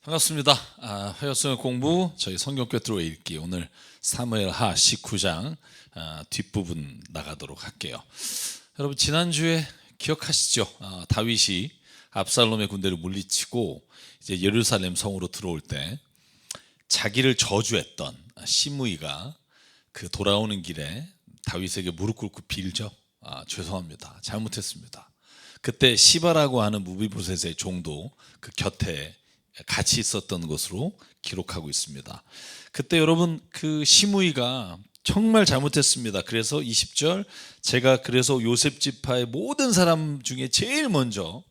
반갑습니다. 회화성의 공부 저희 성경 꿰뚫어 읽기 오늘 사무엘하 19장 뒷부분 나가도록 할게요. 여러분 지난주에 기억하시죠? 다윗이 압살롬의 군대를 물리치고 이제 예루살렘 성으로 들어올 때 자기를 저주했던 시므이가 그 돌아오는 길에 다윗에게 무릎 꿇고 빌죠. 죄송합니다. 잘못했습니다. 그때 시바라고 하는 무비보셋의 종도 그 곁에 같이 있었던 것으로 기록하고 있습니다. 그때 여러분 그 시므이가 정말 잘못했습니다. 그래서 20절 제가 그래서 요셉 지파의 모든 사람 중에 제일 먼저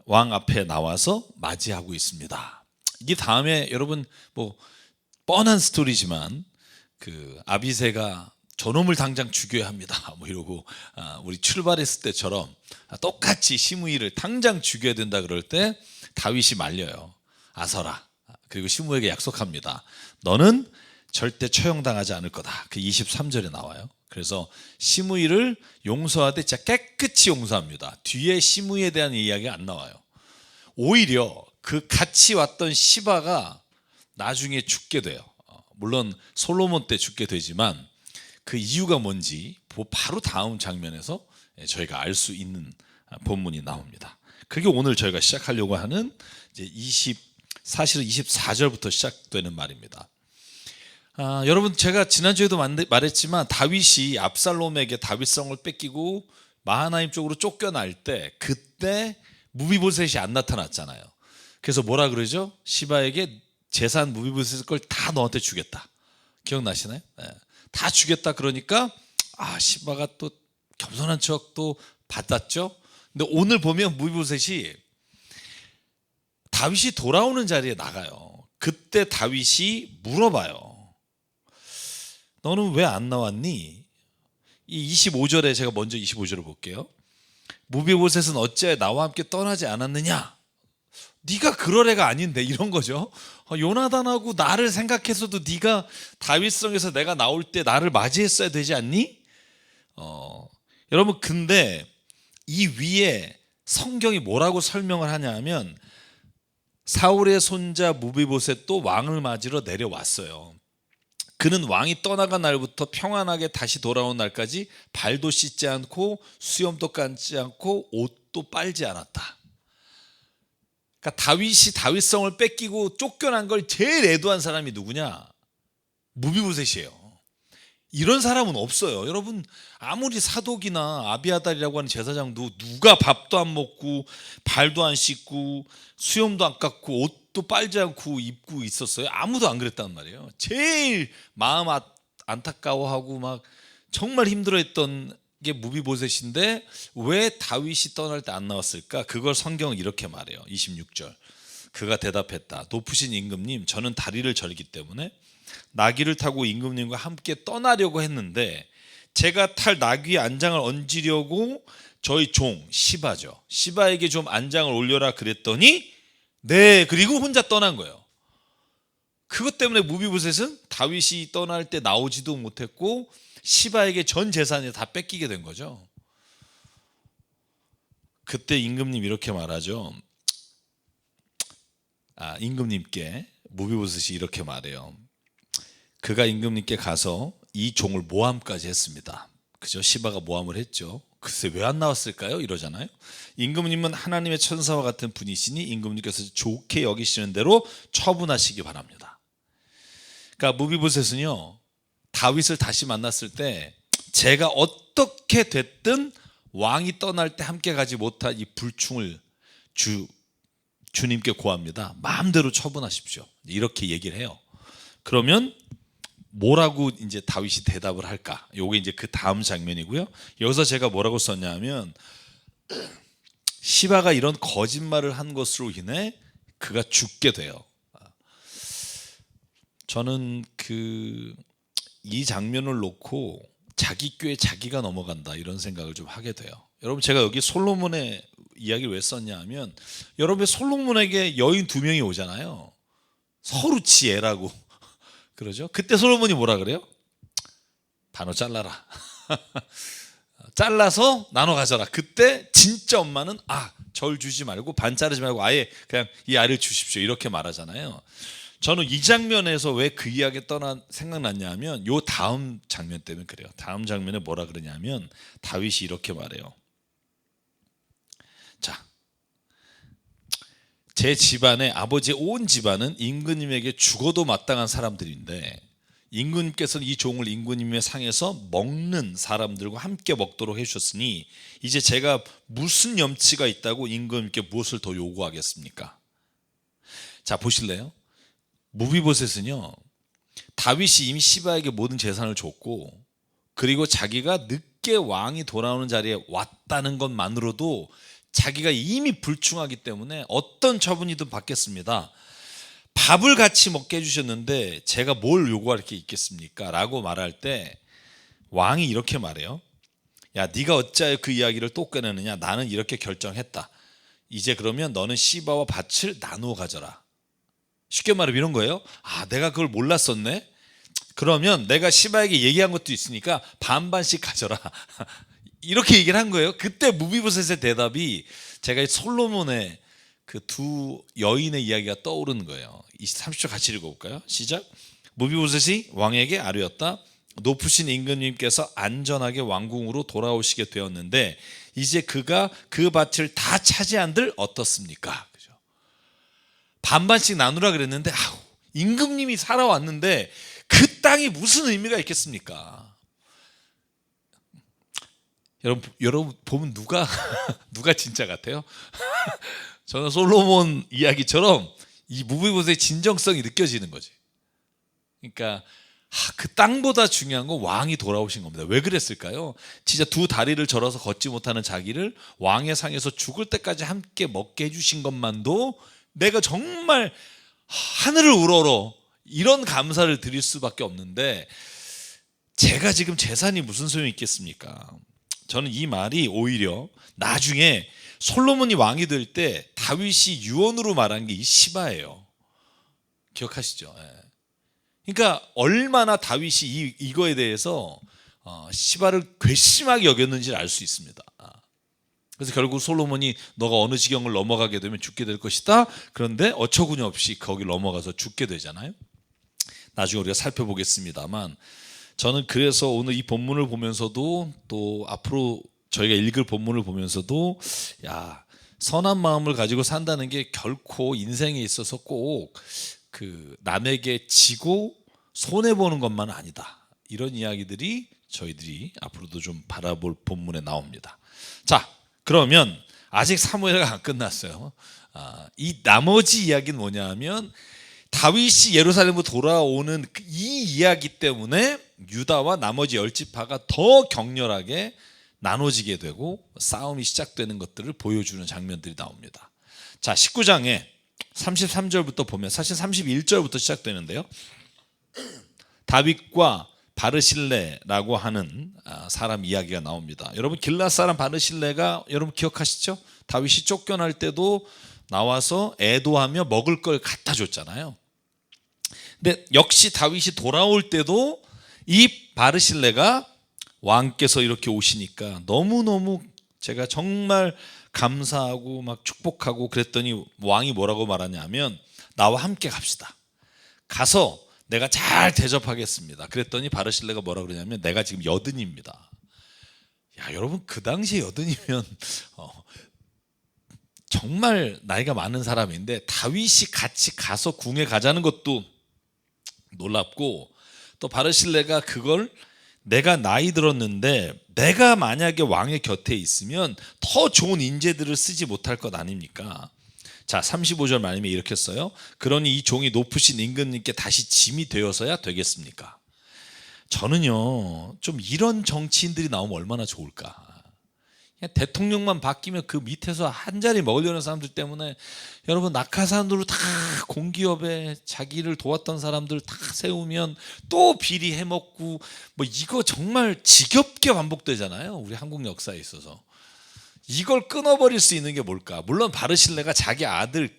왕 앞에 나와서 맞이하고 있습니다. 이 다음에 여러분 뭐 뻔한 스토리지만 그 아비새가 저놈을 당장 죽여야 합니다. 뭐 이러고 우리 출발했을 때처럼 똑같이 시므이를 당장 죽여야 된다 그럴 때 다윗이 말려요. 아서라. 그리고 시므에게 약속합니다. 너는 절대 처형당하지 않을 거다. 그 23절에 나와요. 그래서 시므이를 용서하되 진짜 깨끗이 용서합니다. 뒤에 시므이에 대한 이야기가 안 나와요. 오히려 그 같이 왔던 시바가 나중에 죽게 돼요. 물론 솔로몬 때 죽게 되지만 그 이유가 뭔지 바로 다음 장면에서 저희가 알 수 있는 본문이 나옵니다. 그게 오늘 저희가 시작하려고 하는 이제 사실은 24절부터 시작되는 말입니다. 여러분 제가 지난주에도 말했지만 다윗이 압살롬에게 다윗성을 뺏기고 마하나임 쪽으로 쫓겨날 때 그때 무비보셋이 안 나타났잖아요. 그래서 뭐라 그러죠? 시바에게 재산 무비보셋 걸 다 너한테 주겠다. 기억나시나요? 네. 다 주겠다 그러니까 시바가 또 겸손한 척 또 받았죠. 근데 오늘 보면 무비보셋이 다윗이 돌아오는 자리에 나가요. 그때 다윗이 물어봐요. 너는 왜 안 나왔니? 이 25절에 제가 먼저 25절을 볼게요. 무비보셋은 어찌하여 나와 함께 떠나지 않았느냐? 네가 그럴 애가 아닌데 이런 거죠. 요나단하고 나를 생각해서도 네가 다윗성에서 내가 나올 때 나를 맞이했어야 되지 않니? 여러분 근데 이 위에 성경이 뭐라고 설명을 하냐 하면 사울의 손자 무비보셋도 왕을 맞으러 내려왔어요. 그는 왕이 떠나간 날부터 평안하게 다시 돌아온 날까지 발도 씻지 않고 수염도 감지 않고 옷도 빨지 않았다. 그러니까 다윗이 다윗성을 뺏기고 쫓겨난 걸 제일 애도한 사람이 누구냐? 무비보셋이에요. 이런 사람은 없어요. 여러분 아무리 사독이나 아비아달이라고 하는 제사장도 누가 밥도 안 먹고 발도 안 씻고 수염도 안 깎고 옷도 빨지 않고 입고 있었어요? 아무도 안 그랬단 말이에요. 제일 마음 안타까워하고 막 정말 힘들어했던 게 무비보셋인데 왜 다윗이 떠날 때 안 나왔을까? 그걸 성경은 이렇게 말해요. 26절 그가 대답했다. 높으신 임금님 저는 다리를 절기 때문에 나귀를 타고 임금님과 함께 떠나려고 했는데 제가 탈 나귀의 안장을 얹으려고 저희 종 시바죠. 시바에게 좀 안장을 올려라 그랬더니 네 그리고 혼자 떠난 거예요. 그것 때문에 무비보셋은 다윗이 떠날 때 나오지도 못했고 시바에게 전 재산을 다 뺏기게 된 거죠. 그때 임금님 이렇게 말하죠. 임금님께 무비보셋이 이렇게 말해요. 그가 임금님께 가서 이 종을 모함까지 했습니다. 그죠? 시바가 모함을 했죠. 글쎄 왜 안 나왔을까요? 이러잖아요. 임금님은 하나님의 천사와 같은 분이시니 임금님께서 좋게 여기시는 대로 처분하시기 바랍니다. 그러니까 무비보셋은요 다윗을 다시 만났을 때 제가 어떻게 됐든 왕이 떠날 때 함께 가지 못한 이 불충을 주님께 고합니다. 마음대로 처분하십시오. 이렇게 얘기를 해요. 그러면 뭐라고 이제 다윗이 대답을 할까? 요게 이제 그 다음 장면이고요. 여기서 제가 뭐라고 썼냐면 시바가 이런 거짓말을 한 것으로 인해 그가 죽게 돼요. 저는 이 장면을 놓고 자기 꾀에 자기가 넘어간다 이런 생각을 좀 하게 돼요. 여러분 제가 여기 솔로몬의 이야기를 왜 썼냐 하면 여러분 솔로몬에게 여인 2명이 오잖아요. 서로 지혜라고 그러죠. 그때 솔로몬이 뭐라 그래요? 단어 잘라라. 잘라서 나눠 가져라. 그때 진짜 엄마는 절 주지 말고 반 자르지 말고 아예 그냥 이 알을 주십시오 이렇게 말하잖아요. 저는 이 장면에서 왜 그 이야기 생각났냐면 요 다음 장면 때문에 그래요. 다음 장면에 뭐라 그러냐면 다윗이 이렇게 말해요. 자, 제 집안의 아버지의 온 집안은 임금님에게 죽어도 마땅한 사람들인데 임금님께서는 이 종을 임금님의 상에서 먹는 사람들과 함께 먹도록 해주셨으니 이제 제가 무슨 염치가 있다고 임금님께 무엇을 더 요구하겠습니까? 자, 보실래요? 무비보셋은요, 다윗이 이미 시바에게 모든 재산을 줬고 그리고 자기가 늦게 왕이 돌아오는 자리에 왔다는 것만으로도 자기가 이미 불충하기 때문에 어떤 처분이든 받겠습니다. 밥을 같이 먹게 해주셨는데 제가 뭘 요구할 게 있겠습니까? 라고 말할 때 왕이 이렇게 말해요. 야, 네가 어찌하여 그 이야기를 또 꺼내느냐? 나는 이렇게 결정했다. 이제 그러면 너는 시바와 밭을 나누어 가져라. 쉽게 말하면 이런 거예요. 내가 그걸 몰랐었네. 그러면 내가 시바에게 얘기한 것도 있으니까 반반씩 가져라. 이렇게 얘기를 한 거예요. 그때 무비보셋의 대답이 제가 솔로몬의 그 두 여인의 이야기가 떠오르는 거예요. 30초 같이 읽어볼까요? 시작. 무비보셋이 왕에게 아뢰었다. 높으신 임금님께서 안전하게 왕궁으로 돌아오시게 되었는데 이제 그가 그 밭을 다 차지한들 어떻습니까? 그죠? 반반씩 나누라 그랬는데 임금님이 살아왔는데 그 땅이 무슨 의미가 있겠습니까? 여러분 보면 누가 진짜 같아요? 저는 솔로몬 이야기처럼 이 무비보셋의 진정성이 느껴지는 거지. 그러니까 그 땅보다 중요한 건 왕이 돌아오신 겁니다. 왜 그랬을까요? 진짜 두 다리를 절어서 걷지 못하는 자기를 왕의 상에서 죽을 때까지 함께 먹게 해주신 것만도 내가 정말 하늘을 우러러 이런 감사를 드릴 수밖에 없는데 제가 지금 재산이 무슨 소용이 있겠습니까? 저는 이 말이 오히려 나중에 솔로몬이 왕이 될 때 다윗이 유언으로 말한 게 이 시바예요. 기억하시죠? 그러니까 얼마나 다윗이 이거에 대해서 시바를 괘씸하게 여겼는지를 알 수 있습니다. 그래서 결국 솔로몬이 너가 어느 지경을 넘어가게 되면 죽게 될 것이다. 그런데 어처구니 없이 거기 넘어가서 죽게 되잖아요. 나중에 우리가 살펴보겠습니다만 저는 그래서 오늘 이 본문을 보면서도 또 앞으로 저희가 읽을 본문을 보면서도 선한 마음을 가지고 산다는 게 결코 인생에 있어서 꼭 그 남에게 지고 손해보는 것만 아니다. 이런 이야기들이 저희들이 앞으로도 좀 바라볼 본문에 나옵니다. 자, 그러면 아직 사무엘가 안 끝났어요. 이 나머지 이야기는 뭐냐면 다윗이 예루살렘으로 돌아오는 이 이야기 때문에 유다와 나머지 10지파가 더 격렬하게 나눠지게 되고 싸움이 시작되는 것들을 보여주는 장면들이 나옵니다. 자, 19장에 33절부터 보면 사실 31절부터 시작되는데요. 다윗과 바르실레라고 하는 사람 이야기가 나옵니다. 여러분 길앗 사람 바르실레가 여러분 기억하시죠? 다윗이 쫓겨날 때도 나와서 애도하며 먹을 걸 갖다 줬잖아요. 근데 역시 다윗이 돌아올 때도 이 바르실레가 왕께서 이렇게 오시니까 너무너무 제가 정말 감사하고 막 축복하고 그랬더니 왕이 뭐라고 말하냐면 나와 함께 갑시다. 가서 내가 잘 대접하겠습니다. 그랬더니 바르실레가 뭐라 그러냐면 내가 지금 여든입니다. 야, 여러분 그 당시에 여든이면 정말 나이가 많은 사람인데 다윗이 같이 가서 궁에 가자는 것도 놀랍고 또 바르실레가 그걸 내가 나이 들었는데 내가 만약에 왕의 곁에 있으면 더 좋은 인재들을 쓰지 못할 것 아닙니까? 자, 35절 말씀에 이렇게 써요. 그러니 이 종이 높으신 임금님께 다시 짐이 되어서야 되겠습니까? 저는요 좀 이런 정치인들이 나오면 얼마나 좋을까. 그냥 대통령만 바뀌면 그 밑에서 한 자리 먹으려는 사람들 때문에 여러분 낙하산으로 다 공기업에 자기를 도왔던 사람들 다 세우면 또 비리 해먹고 뭐 이거 정말 지겹게 반복되잖아요. 우리 한국 역사에 있어서. 이걸 끊어버릴 수 있는 게 뭘까? 물론 바르실레가 자기 아들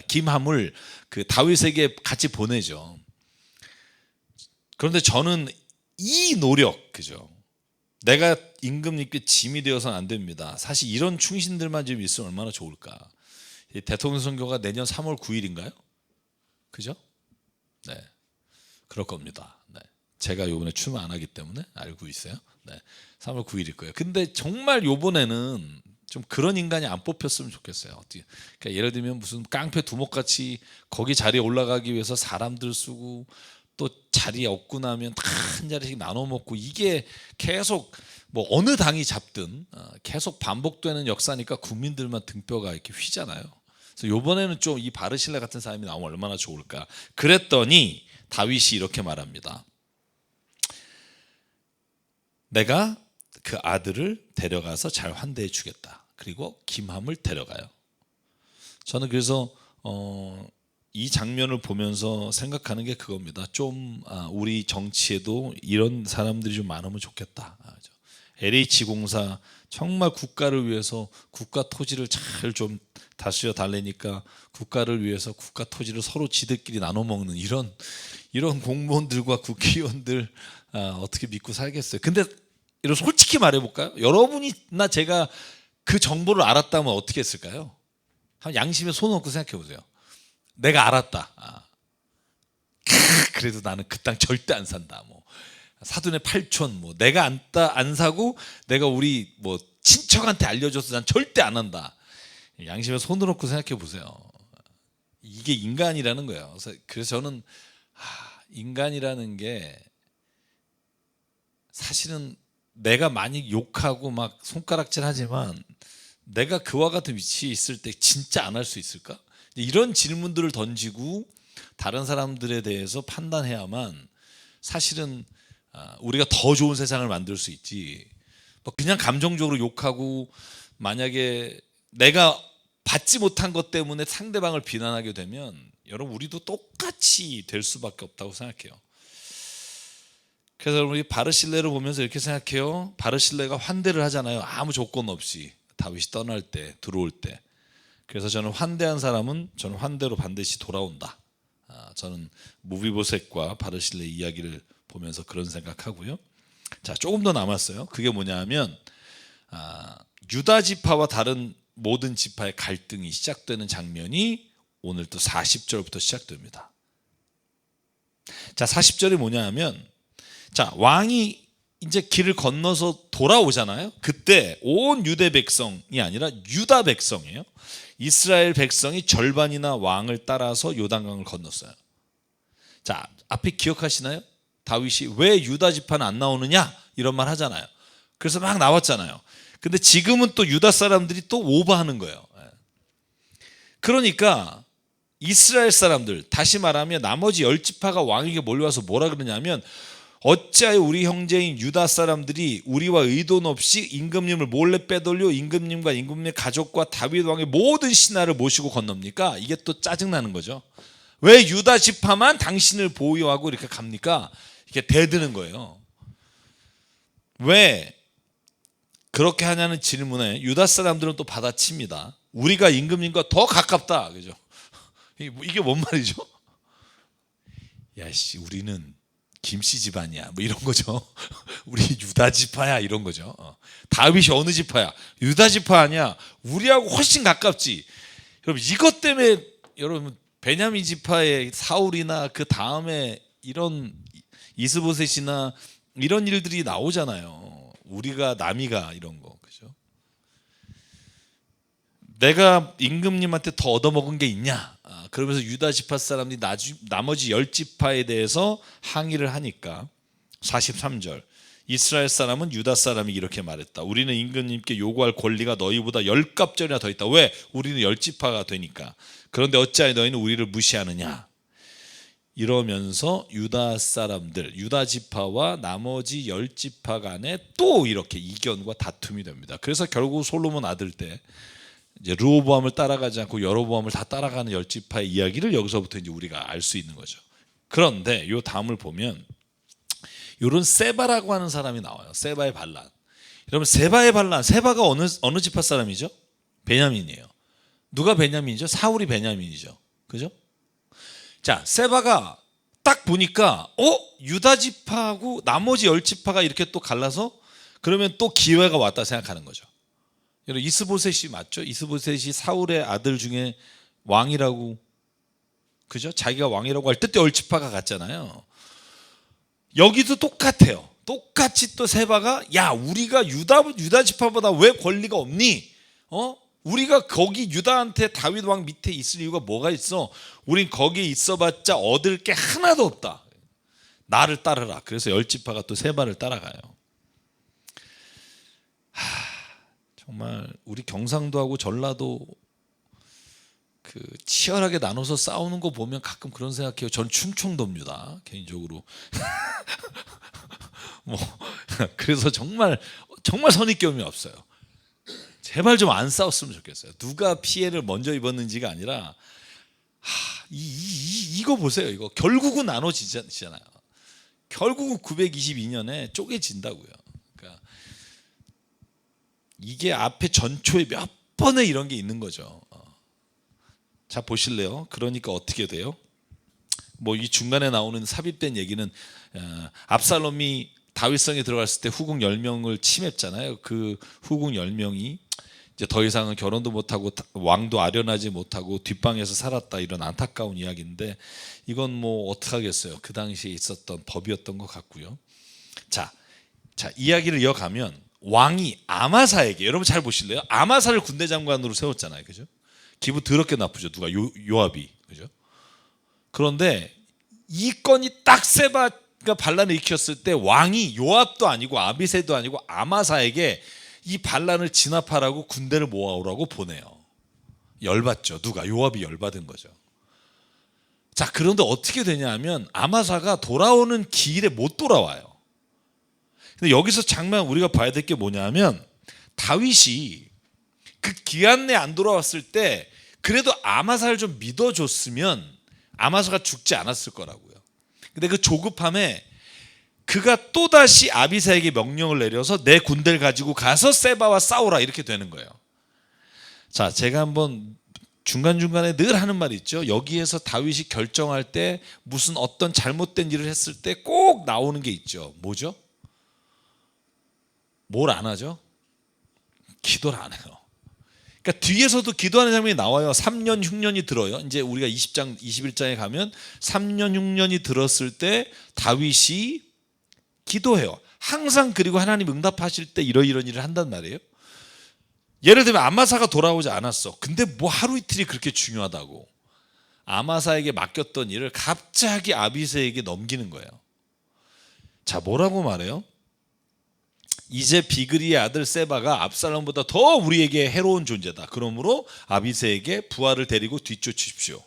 김함을 그 다윗에게 같이 보내죠. 그런데 저는 이 노력, 그죠? 내가 임금님께 짐이 되어서는 안 됩니다. 사실 이런 충신들만 좀 있으면 얼마나 좋을까. 대통령 선거가 내년 3월 9일인가요? 그죠? 네, 그럴 겁니다. 네. 제가 이번에 출마 안 하기 때문에 알고 있어요. 네, 3월 9일일 거예요. 근데 정말 이번에는 좀 그런 인간이 안 뽑혔으면 좋겠어요. 어떻게? 그러니까 예를 들면 무슨 깡패 두목같이 거기 자리에 올라가기 위해서 사람들 쓰고 또 자리에 얻고 나면 다 한 자리씩 나눠 먹고 이게 계속 뭐 어느 당이 잡든 계속 반복되는 역사니까 국민들만 등뼈가 이렇게 휘잖아요. 그래서 이번에는 좀 이 바르실레 같은 사람이 나오면 얼마나 좋을까. 그랬더니 다윗이 이렇게 말합니다. 내가 그 아들을 데려가서 잘 환대해 주겠다. 그리고 김함을 데려가요. 저는 그래서 이 장면을 보면서 생각하는 게 그겁니다. 좀 우리 정치에도 이런 사람들이 좀 많으면 좋겠다. LH공사 정말 국가를 위해서 국가 토지를 잘 좀 다스려 달래니까 국가를 위해서 국가 토지를 서로 지들끼리 나눠 먹는 이런 공무원들과 국회의원들 어떻게 믿고 살겠어요. 근데 이런 솔직히 말해볼까요? 여러분이나 제가 그 정보를 알았다면 어떻게 했을까요? 한번 양심에 손 얹고 생각해 보세요. 내가 알았다. 그래도 나는 그 땅 절대 안 산다. 뭐 사돈의 8촌 뭐 내가 안 사고 내가 우리 뭐 친척한테 알려줘서 난 절대 안 한다. 양심에 손을 얹고 생각해 보세요. 이게 인간이라는 거예요. 그래서 저는 인간이라는 게 사실은 내가 많이 욕하고 막 손가락질하지만 내가 그와 같은 위치에 있을 때 진짜 안 할 수 있을까? 이런 질문들을 던지고 다른 사람들에 대해서 판단해야만 사실은 우리가 더 좋은 세상을 만들 수 있지. 그냥 감정적으로 욕하고 만약에 내가 받지 못한 것 때문에 상대방을 비난하게 되면 여러분 우리도 똑같이 될 수밖에 없다고 생각해요. 그래서 여러분 바르실레를 보면서 이렇게 생각해요. 바르실레가 환대를 하잖아요. 아무 조건 없이 다윗이 떠날 때 들어올 때. 그래서 저는 환대한 사람은 저는 환대로 반드시 돌아온다. 저는 무비보셋과 바르실레 이야기를 보면서 그런 생각하고요. 자, 조금 더 남았어요. 그게 뭐냐면 유다 지파와 다른 모든 지파의 갈등이 시작되는 장면이 오늘 또 40절부터 시작됩니다. 자, 40절이 뭐냐면 자, 왕이 이제 길을 건너서 돌아오잖아요. 그때 온 유대 백성이 아니라 유다 백성이에요. 이스라엘 백성이 절반이나 왕을 따라서 요단강을 건넜어요. 자, 앞에 기억하시나요? 다윗이 왜 유다 지파는 안 나오느냐 이런 말 하잖아요. 그래서 막 나왔잖아요. 근데 지금은 또 유다 사람들이 또 오버하는 거예요. 그러니까 이스라엘 사람들, 다시 말하면 나머지 10지파가 왕에게 몰려와서 뭐라 그러냐면 어찌하여 우리 형제인 유다 사람들이 우리와 의돈 없이 임금님을 몰래 빼돌려 임금님과 임금님의 가족과 다윗 왕의 모든 신하를 모시고 건넙니까? 이게 또 짜증나는 거죠. 왜 유다 지파만 당신을 보호하고 이렇게 갑니까? 이렇게 대드는 거예요. 왜 그렇게 하냐는 질문에 유다 사람들은 또 받아칩니다. 우리가 임금님과 더 가깝다. 그죠? 이게 뭔 말이죠? 야씨, 우리는 김씨 집안이야. 뭐 이런 거죠. 우리 유다 지파야 이런 거죠. 다윗이 어느 지파야? 유다 지파 아니야. 우리하고 훨씬 가깝지. 여러분 이것 때문에 여러분 베냐민 지파의 사울이나 그 다음에 이런 이스보셋이나 이런 일들이 나오잖아요. 우리가 남이가 이런 거. 그죠? 내가 임금님한테 더 얻어먹은 게 있냐? 그러면서 유다 지파 사람들이 나머지 10지파에 대해서 항의를 하니까 43절 이스라엘 사람은 유다 사람이 이렇게 말했다. 우리는 임금님께 요구할 권리가 너희보다 10갑절이나 더 있다. 왜? 우리는 10지파가 되니까. 그런데 어찌하여 너희는 우리를 무시하느냐? 이러면서 유다 사람들, 유다 지파와 나머지 10지파 간에 또 이렇게 이견과 다툼이 됩니다. 그래서 결국 솔로몬 아들 때 이제 르호보암을 따라가지 않고 여로보암을 다 따라가는 10지파의 이야기를 여기서부터 이제 우리가 알 수 있는 거죠. 그런데 요 다음을 보면 요런 세바라고 하는 사람이 나와요. 세바의 반란. 여러분 세바의 반란, 세바가 어느 지파 사람이죠? 베냐민이에요. 누가 베냐민이죠? 사울이 베냐민이죠. 그죠? 자, 세바가 딱 보니까 유다 지파하고 나머지 10지파가 이렇게 또 갈라서 그러면 또 기회가 왔다 생각하는 거죠. 여러분 이스보셋이 맞죠? 이스보셋이 사울의 아들 중에 왕이라고, 그죠? 자기가 왕이라고 할 때 얼지파가 갔잖아요. 여기도 똑같아요. 똑같이 또 세바가 야 우리가 유다 지파보다 왜 권리가 없니? 우리가 거기 유다한테 다윗 왕 밑에 있을 이유가 뭐가 있어? 우린 거기에 있어봤자 얻을 게 하나도 없다. 나를 따르라. 그래서 열지파가 또 세바를 따라가요. 정말 우리 경상도하고 전라도 그 치열하게 나눠서 싸우는 거 보면 가끔 그런 생각해요. 전 충청도입니다, 개인적으로. 뭐 그래서 정말 선입견이 없어요. 제발 좀 안 싸웠으면 좋겠어요. 누가 피해를 먼저 입었는지가 아니라 이거 보세요. 이거 결국은 나눠지잖아요. 결국은 922년에 쪼개진다고요. 그러니까 이게 앞에 전초에 몇 번에 이런 게 있는 거죠. 자 보실래요? 그러니까 어떻게 돼요? 뭐 이 중간에 나오는 삽입된 얘기는 압살롬이 다윗성에 들어갔을 때 후궁 10명을 침했잖아요. 그 후궁 10명이 이제 더 이상은 결혼도 못하고 왕도 아련하지 못하고 뒷방에서 살았다, 이런 안타까운 이야기인데 이건 뭐 어떡하겠어요. 그 당시에 있었던 법이었던 것 같고요. 자 이야기를 이어가면 왕이 아마사에게, 여러분 잘 보실래요? 아마사를 군대 장관으로 세웠잖아요, 그죠? 기분 더럽게 나쁘죠. 누가? 요압이, 그죠? 그런데 이 건이 딱 세바가 반란을 일으켰을 때 왕이 요압도 아니고 아비새도 아니고 아마사에게 이 반란을 진압하라고 군대를 모아오라고 보내요. 열받죠. 누가? 요압이 열받은 거죠. 자, 그런데 어떻게 되냐면 아마사가 돌아오는 길에 못 돌아와요. 근데 여기서 장면 우리가 봐야 될 게 뭐냐면 다윗이 그 기한 내에 안 돌아왔을 때 그래도 아마사를 좀 믿어줬으면 아마사가 죽지 않았을 거라고요. 근데 그 조급함에 그가 또다시 아비사에게 명령을 내려서 내 군대를 가지고 가서 세바와 싸우라, 이렇게 되는 거예요. 자, 제가 한번 중간중간에 늘 하는 말이 있죠. 여기에서 다윗이 결정할 때 무슨 어떤 잘못된 일을 했을 때 꼭 나오는 게 있죠. 뭐죠? 뭘 안 하죠? 기도를 안 해요. 그러니까 뒤에서도 기도하는 장면이 나와요. 3년 흉년이 들어요. 이제 우리가 20장 21장에 가면 3년 흉년이 들었을 때 다윗이 기도해요. 항상. 그리고 하나님 응답하실 때 이런 일을 한단 말이에요. 예를 들면 아마사가 돌아오지 않았어. 근데 뭐 하루 이틀이 그렇게 중요하다고 아마사에게 맡겼던 일을 갑자기 아비새에게 넘기는 거예요. 자, 뭐라고 말해요? 이제 비그리의 아들 세바가 압살롬보다 더 우리에게 해로운 존재다. 그러므로 아비새에게 부하를 데리고 뒤쫓으십시오.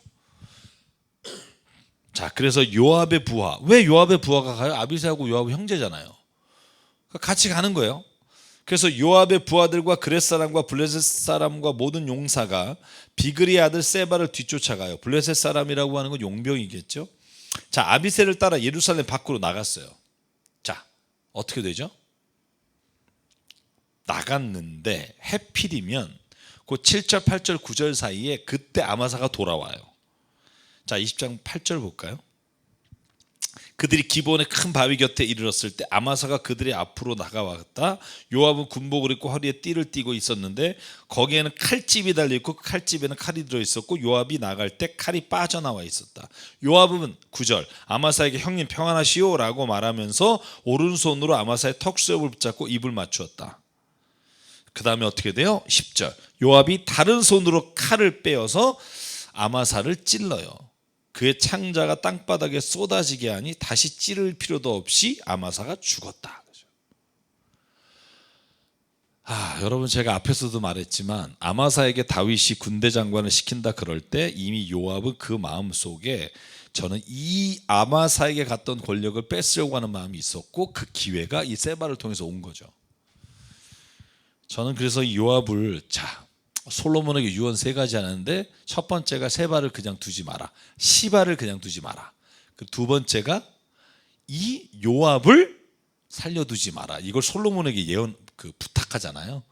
자, 그래서 요압의 부하. 왜 요압의 부하가 가요? 아비새하고 요압은 형제잖아요. 같이 가는 거예요. 그래서 요압의 부하들과 그렛 사람과 블레셋 사람과 모든 용사가 비그리의 아들 세바를 뒤쫓아가요. 블레셋 사람이라고 하는 건 용병이겠죠. 자, 아비새를 따라 예루살렘 밖으로 나갔어요. 자, 어떻게 되죠? 나갔는데 해필이면 그 7절, 8절, 9절 사이에 그때 아마사가 돌아와요. 자, 20장 8절 볼까요? 그들이 기브온의 큰 바위 곁에 이르렀을 때 아마사가 그들의 앞으로 나가왔다. 요압은 군복을 입고 허리에 띠를 띠고 있었는데 거기에는 칼집이 달려있고 그 칼집에는 칼이 들어있었고 요압이 나갈 때 칼이 빠져나와 있었다. 요압은 9절 아마사에게 형님 평안하시오 라고 말하면서 오른손으로 아마사의 턱수염을 붙잡고 입을 맞추었다. 그 다음에 어떻게 돼요? 10절 요압이 다른 손으로 칼을 빼어서 아마사를 찔러요. 그의 창자가 땅바닥에 쏟아지게 하니 다시 찌를 필요도 없이 아마사가 죽었다. 여러분 제가 앞에서도 말했지만 아마사에게 다윗이 군대 장관을 시킨다 그럴 때 이미 요압은 그 마음속에 저는 이 아마사에게 갔던 권력을 뺏으려고 하는 마음이 있었고 그 기회가 이 세바를 통해서 온 거죠. 저는 그래서 이 요압을 솔로몬에게 유언 3가지 하는데 첫 번째가 세바를 그냥 두지 마라. 시바를 그냥 두지 마라. 그 두 번째가 이 요압을 살려두지 마라. 이걸 솔로몬에게 부탁하잖아요.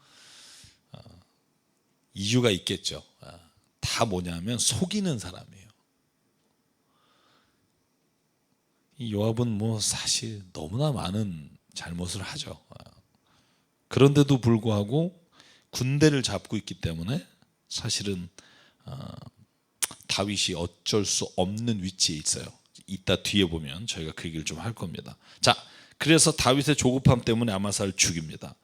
이유가 있겠죠. 다 뭐냐면 속이는 사람이에요. 이 요압은 뭐 사실 너무나 많은 잘못을 하죠. 그런데도 불구하고 군대를 잡고 있기 때문에 사실은 다윗이 어쩔 수 없는 위치에 있어요. 이따 뒤에 보면 저희가 그 얘기를 좀 할 겁니다. 자, 그래서 다윗의 조급함 때문에 아마사를 죽입니다.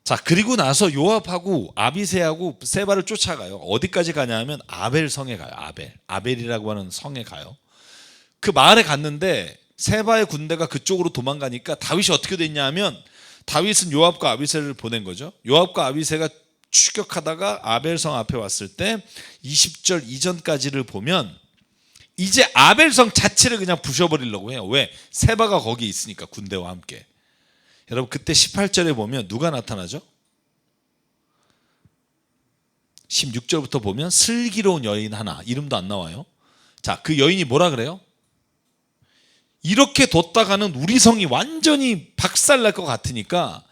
자, 그리고 나서 요압하고 아비새하고 세바를 쫓아가요. 어디까지 가냐면 아벨 성에 가요. 아벨이라고 하는 성에 가요. 그 마을에 갔는데 세바의 군대가 그쪽으로 도망가니까 다윗이 어떻게 됐냐 하면, 다윗은 요압과 아비새를 보낸 거죠. 요압과 아비새가 추격하다가 아벨성 앞에 왔을 때 20절 이전까지를 보면 이제 아벨성 자체를 그냥 부셔버리려고 해요. 왜? 세바가 거기 있으니까, 군대와 함께. 여러분, 그때 18절에 보면 누가 나타나죠? 16절부터 보면 슬기로운 여인 하나, 이름도 안 나와요. 자, 그 여인이 뭐라 그래요? 이렇게 뒀다가는 우리 성이 완전히 박살날 것 같으니까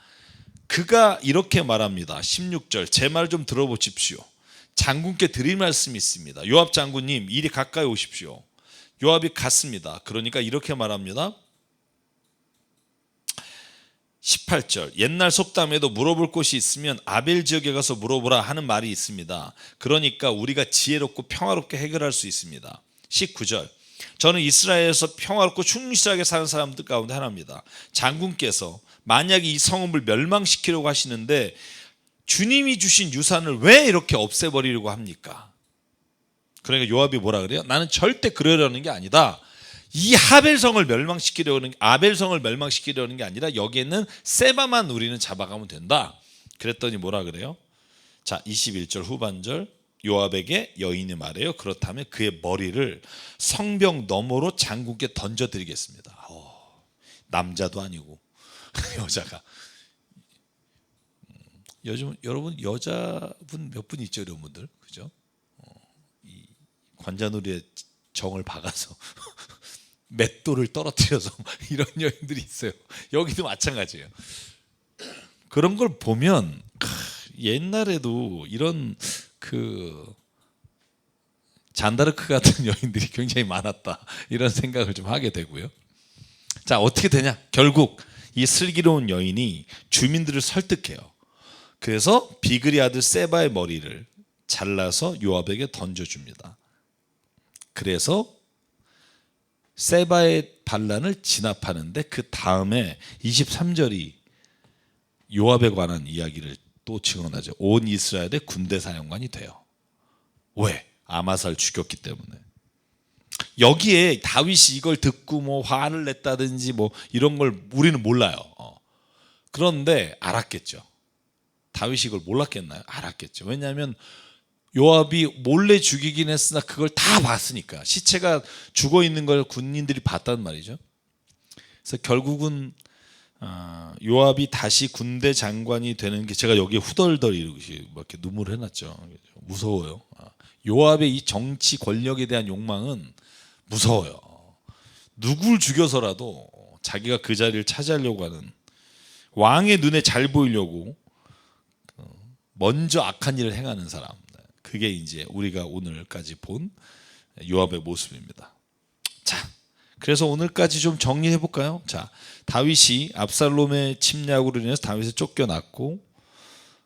그가 이렇게 말합니다. 16절, 제 말 좀 들어보십시오. 장군께 드릴 말씀이 있습니다. 요압 장군님, 이리 가까이 오십시오. 요압이 갔습니다. 그러니까 이렇게 말합니다. 18절, 옛날 속담에도 물어볼 곳이 있으면 아벨 지역에 가서 물어보라 하는 말이 있습니다. 그러니까 우리가 지혜롭고 평화롭게 해결할 수 있습니다. 19절, 저는 이스라엘에서 평화롭고 충실하게 사는 사람들 가운데 하나입니다. 장군께서 만약에 이 성읍을 멸망시키려고 하시는데 주님이 주신 유산을 왜 이렇게 없애버리려고 합니까? 그러니까 요압이 뭐라 그래요? 나는 절대 그러려는 게 아니다. 이 아벨성을 멸망시키려는 게 아니라 여기에는 세바만 우리는 잡아가면 된다. 그랬더니 뭐라 그래요? 자, 21절 후반절, 요압에게 여인이 말해요. 그렇다면 그의 머리를 성벽 너머로 장군께 던져드리겠습니다. 남자도 아니고 여자가. 요즘 여러분 여자분 몇 분 있죠, 여러분들, 그죠? 이 관자놀이에 정을 박아서 맷돌을 떨어뜨려서 이런 여인들이 있어요. 여기도 마찬가지예요. 그런 걸 보면 옛날에도 이런 잔다르크 같은 여인들이 굉장히 많았다, 이런 생각을 좀 하게 되고요. 자, 어떻게 되냐? 결국 이 슬기로운 여인이 주민들을 설득해요. 그래서 비그리 아들 세바의 머리를 잘라서 요압에게 던져줍니다. 그래서 세바의 반란을 진압하는데 그 다음에 23절이 요압에 관한 이야기를 또 증언하죠. 온 이스라엘의 군대 사령관이 돼요. 왜? 아마사를 죽였기 때문에. 여기에 다윗이 이걸 듣고 뭐 화를 냈다든지 뭐 이런 걸 우리는 몰라요. 그런데 알았겠죠. 다윗이 이걸 몰랐겠나요? 알았겠죠. 왜냐하면 요압이 몰래 죽이긴 했으나 그걸 다 봤으니까, 시체가 죽어 있는 걸 군인들이 봤단 말이죠. 그래서 결국은 요압이 다시 군대 장관이 되는 게, 제가 여기에 후덜덜 이렇게 눈물을 해놨죠. 무서워요. 요압의 이 정치 권력에 대한 욕망은 무서워요. 누굴 죽여서라도 자기가 그 자리를 차지하려고 하는, 왕의 눈에 잘 보이려고 먼저 악한 일을 행하는 사람. 그게 이제 우리가 오늘까지 본 요압의 모습입니다. 자, 그래서 오늘까지 좀 정리해 볼까요? 자, 다윗이 압살롬의 침략으로 인해서 다윗이 쫓겨났고,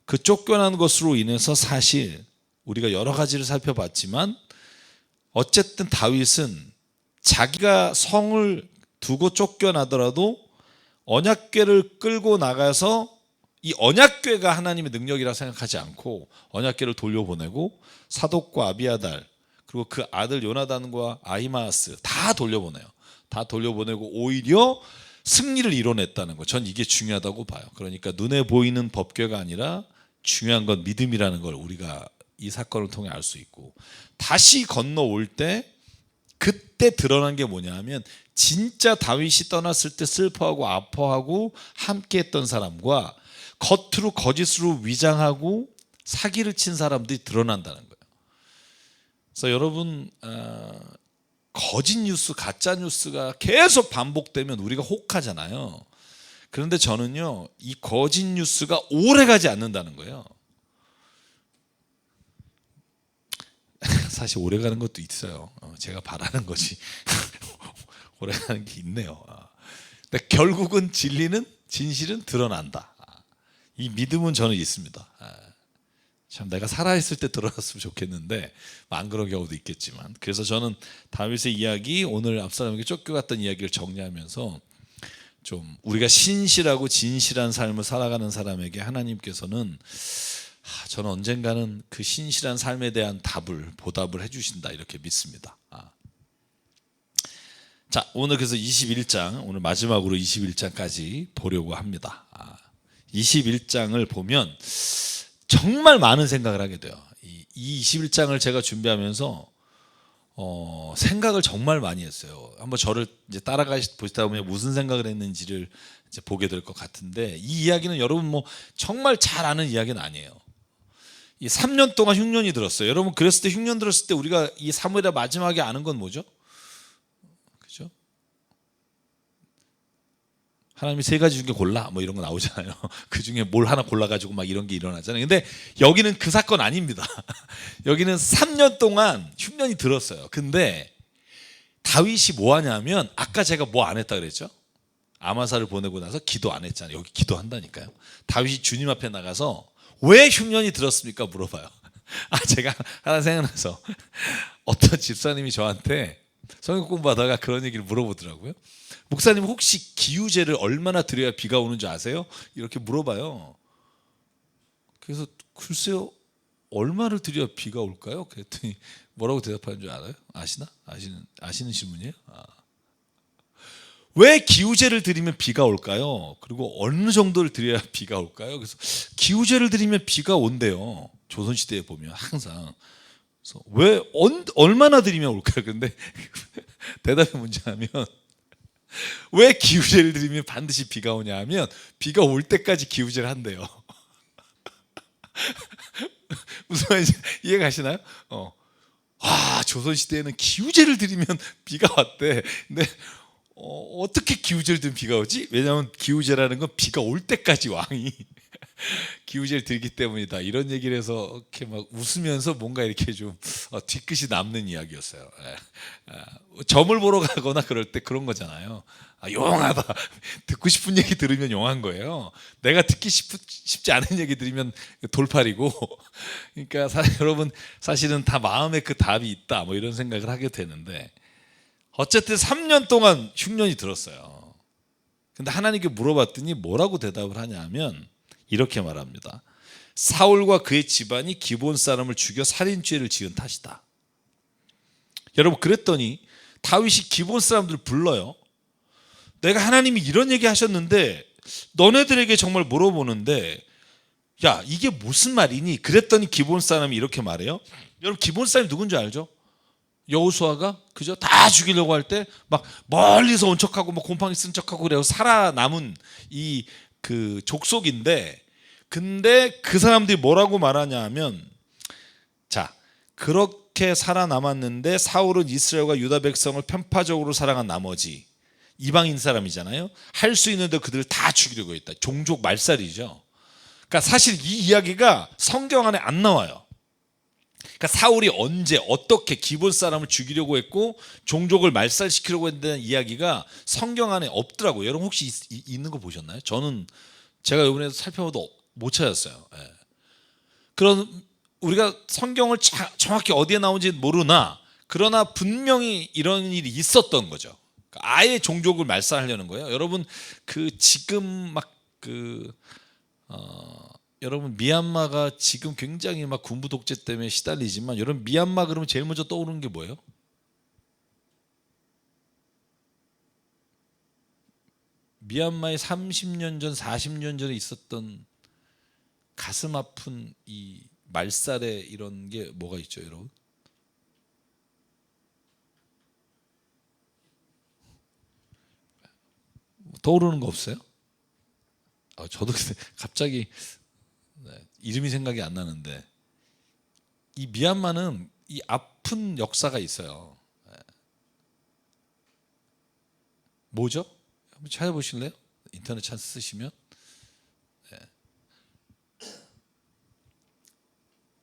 그 쫓겨난 것으로 인해서 사실 우리가 여러 가지를 살펴봤지만 어쨌든 다윗은 자기가 성을 두고 쫓겨나더라도 언약궤를 끌고 나가서 이 언약궤가 하나님의 능력이라 생각하지 않고 언약궤를 돌려보내고 사독과 아비아달, 그리고 그 아들 요나단과 아히마아스 다 돌려보내요. 다 돌려보내고 오히려 승리를 이뤄냈다는 거, 전 이게 중요하다고 봐요. 그러니까 눈에 보이는 법궤가 아니라 중요한 건 믿음이라는 걸 우리가 이 사건을 통해 알 수 있고, 다시 건너올 때 그때 드러난 게 뭐냐 하면 진짜 다윗이 떠났을 때 슬퍼하고 아파하고 함께했던 사람과 겉으로 거짓으로 위장하고 사기를 친 사람들이 드러난다는 거예요. 그래서 여러분, 거짓 뉴스, 가짜 뉴스가 계속 반복되면 우리가 혹하잖아요. 그런데 저는요, 이 거짓 뉴스가 오래 가지 않는다는 거예요. 사실 오래 가는 것도 있어요. 제가 바라는 거지. 오래 가는 게 있네요. 근데 결국은 진실은 드러난다. 이 믿음은 저는 있습니다. 참 내가 살아있을 때 들어갔으면 좋겠는데 안 그런 경우도 있겠지만, 그래서 저는 다윗의 이야기, 오늘 압살롬에게 쫓겨갔던 이야기를 정리하면서 좀 우리가 신실하고 진실한 삶을 살아가는 사람에게 하나님께서는 저는 언젠가는 그 신실한 삶에 대한 보답을 해주신다, 이렇게 믿습니다. 자, 오늘 그래서 21장, 오늘 마지막으로 21장까지 보려고 합니다. 21장을 보면 정말 많은 생각을 하게 돼요. 이 21장을 제가 준비하면서 생각을 정말 많이 했어요. 한번 저를 이제 보시다 보면 무슨 생각을 했는지를 이제 보게 될 것 같은데, 이 이야기는 여러분 뭐 정말 잘 아는 이야기는 아니에요. 이 3년 동안 흉년이 들었어요. 여러분 그랬을 때, 흉년 들었을 때 우리가 이 사무엘의 마지막에 아는 건 뭐죠? 그죠? 하나님이 세 가지 중에 골라, 뭐 이런 거 나오잖아요. 그 중에 뭘 하나 골라가지고 막 이런 게 일어나잖아요. 근데 여기는 그 사건 아닙니다. 여기는 3년 동안 흉년이 들었어요. 근데 다윗이 뭐 하냐면, 아까 제가 뭐 안 했다 그랬죠? 아마사를 보내고 나서 기도 안 했잖아요. 여기 기도한다니까요. 다윗이 주님 앞에 나가서 왜 흉년이 들었습니까? 물어봐요. 제가 하나 생각나서, 어떤 집사님이 저한테 성경 공부하다가 그런 얘기를 물어보더라고요. 목사님 혹시 기우제를 얼마나 드려야 비가 오는 줄 아세요? 이렇게 물어봐요. 그래서 글쎄요, 얼마를 드려야 비가 올까요? 그랬더니 뭐라고 대답하는 줄 알아요? 아시나? 아시는 질문이에요? 왜 기우제를 드리면 비가 올까요? 그리고 어느 정도를 드려야 비가 올까요? 그래서 기우제를 드리면 비가 온대요. 조선시대에 보면 항상. 그래서 왜 얼마나 드리면 올까요? 근데 대답이 뭔지 하면, 왜 기우제를 드리면 반드시 비가 오냐 하면, 비가 올 때까지 기우제를 한대요. 무슨 말인지 이해가시나요? 조선시대에는 기우제를 드리면 비가 왔대. 근데 어떻게 기우제를 드리면 비가 오지? 왜냐하면 기우제라는 건 비가 올 때까지 왕이 기우제를 드리기 때문이다, 이런 얘기를 해서 이렇게 막 웃으면서 뭔가 이렇게 좀 뒤끝이 남는 이야기였어요. 점을 보러 가거나 그럴 때 그런 거잖아요. 용하다, 듣고 싶은 얘기 들으면 용한 거예요. 내가 듣기 쉽지 않은 얘기 들으면 돌팔이고. 그러니까 여러분 사실은 다 마음에 그 답이 있다, 뭐 이런 생각을 하게 되는데, 어쨌든 3년 동안 흉년이 들었어요. 근데 하나님께 물어봤더니 뭐라고 대답을 하냐면 이렇게 말합니다. 사울과 그의 집안이 기브온 사람을 죽여 살인죄를 지은 탓이다. 여러분, 그랬더니 다윗이 기브온 사람들을 불러요. 내가 하나님이 이런 얘기 하셨는데 너네들에게 정말 물어보는데, 야, 이게 무슨 말이니? 그랬더니 기브온 사람이 이렇게 말해요. 여러분, 기브온 사람이 누군지 알죠? 여호수아가 그죠? 다 죽이려고 할 때 막 멀리서 온 척하고 막 곰팡이 쓴 척하고 그래서 살아남은 이 그 족속인데, 근데 그 사람들이 뭐라고 말하냐 하면, 자, 그렇게 살아남았는데 사울은 이스라엘과 유다 백성을 편파적으로 사랑한 나머지, 이방인 사람이잖아요. 할 수 있는데 그들을 다 죽이려고 했다. 종족 말살이죠. 그러니까 사실 이 이야기가 성경 안에 안 나와요. 그러니까 사울이 언제 어떻게 기브온 사람을 죽이려고 했고 종족을 말살시키려고 했다는 이야기가 성경 안에 없더라고요. 여러분 혹시 있는 거 보셨나요? 저는 제가 이번에 살펴봐도 못 찾았어요. 그런, 우리가 성경을 정확히 어디에 나온지 모르나, 그러나 분명히 이런 일이 있었던 거죠. 아예 종족을 말살하려는 거예요. 여러분 지금 여러분 미얀마가 지금 굉장히 막 군부 독재 때문에 시달리지만, 여러분 미얀마 그러면 제일 먼저 떠오르는 게 뭐예요? 미얀마에 30년 전, 40년 전에 있었던 가슴 아픈 이 말살의 이런 게 뭐가 있죠, 여러분? 떠오르는 거 없어요? 저도 갑자기 이름이 생각이 안 나는데, 이 미얀마는 이 아픈 역사가 있어요. 뭐죠? 한번 찾아보실래요? 인터넷 찬스 쓰시면.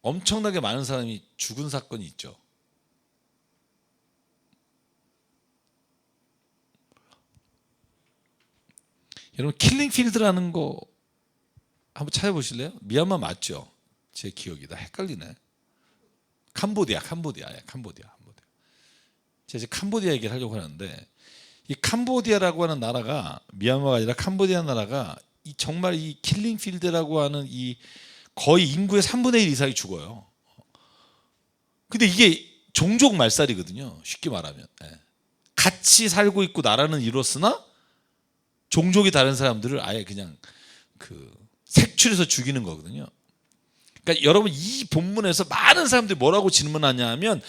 엄청나게 많은 사람이 죽은 사건이 있죠. 여러분 킬링필드라는 거 한번 찾아보실래요? 미얀마 맞죠? 제 기억이다. 헷갈리네. 캄보디아. 제가 이제 캄보디아 얘기를 하려고 하는데, 이 캄보디아라고 하는 나라가, 미얀마가 아니라 캄보디아 나라가 정말 이 킬링필드라고 하는 이 거의 인구의 3분의 1 이상이 죽어요. 근데 이게 종족 말살이거든요. 쉽게 말하면. 같이 살고 있고 나라는 이뤘으나 종족이 다른 사람들을 아예 그냥 색출해서 죽이는 거거든요. 그러니까 여러분, 이 본문에서 많은 사람들이 뭐라고 질문하냐 하면,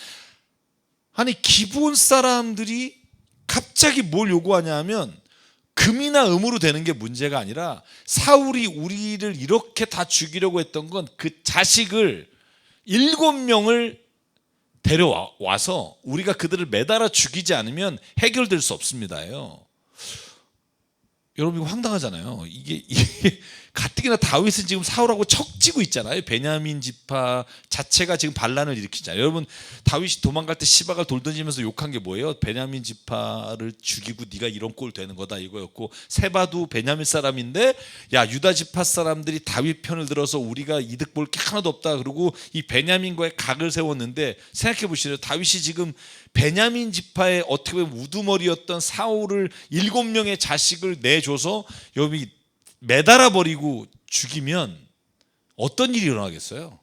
아니 기브온 사람들이 갑자기 뭘 요구하냐 하면, 금이나 음으로 되는 게 문제가 아니라 사울이 우리를 이렇게 다 죽이려고 했던 건 그 자식을 7명을 데려와서 우리가 그들을 매달아 죽이지 않으면 해결될 수 없습니다요. 여러분, 이거 황당하잖아요. 이게 가뜩이나 다윗은 지금 사울하고 척지고 있잖아요. 베냐민 지파 자체가 지금 반란을 일으키잖아요. 여러분, 다윗이 도망갈 때 시바가 돌 던지면서 욕한 게 뭐예요? 베냐민 지파를 죽이고 네가 이런 꼴 되는 거다 이거였고, 세바도 베냐민 사람인데 야, 유다 지파 사람들이 다윗 편을 들어서 우리가 이득 볼 게 하나도 없다 그러고 이 베냐민과의 각을 세웠는데, 생각해 보시죠. 다윗이 지금 베냐민 지파의 어떻게 보면 우두머리였던 사울을 7명의 자식을 내줘서 여기 매달아 버리고 죽이면 어떤 일이 일어나겠어요?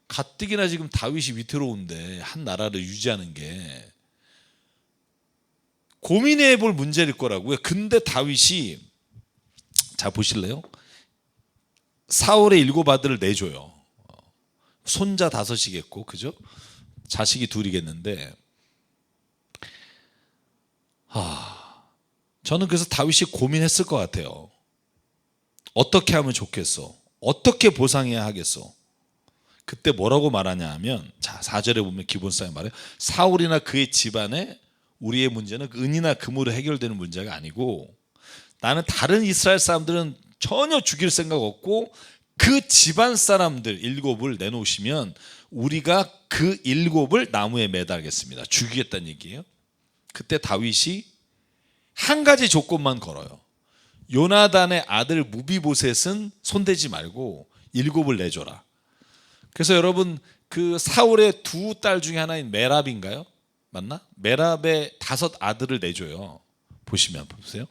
가뜩이나 지금 다윗이 위태로운데 한 나라를 유지하는 게 고민해 볼 문제일 거라고요. 근데 다윗이, 자 보실래요? 사울의 7 아들을 내줘요. 손자 5이겠고, 그죠? 자식이 2이겠는데, 저는 그래서 다윗이 고민했을 것 같아요. 어떻게 하면 좋겠어? 어떻게 보상해야 하겠어? 그때 뭐라고 말하냐 하면, 자 4절에 보면 기본사에 말해요. 사울이나 그의 집안에 우리의 문제는 은이나 금으로 해결되는 문제가 아니고, 나는 다른 이스라엘 사람들은 전혀 죽일 생각 없고 그 집안 사람들 7을 내놓으시면 우리가 그 7을 나무에 매달겠습니다. 죽이겠다는 얘기예요. 그때 다윗이 한 가지 조건만 걸어요. 요나단의 아들 무비보셋은 손대지 말고 7을 내줘라. 그래서 여러분, 그 사울의 2딸 중에 하나인 메랍인가요? 맞나? 메랍의 5 아들을 내줘요. 보시면 보세요.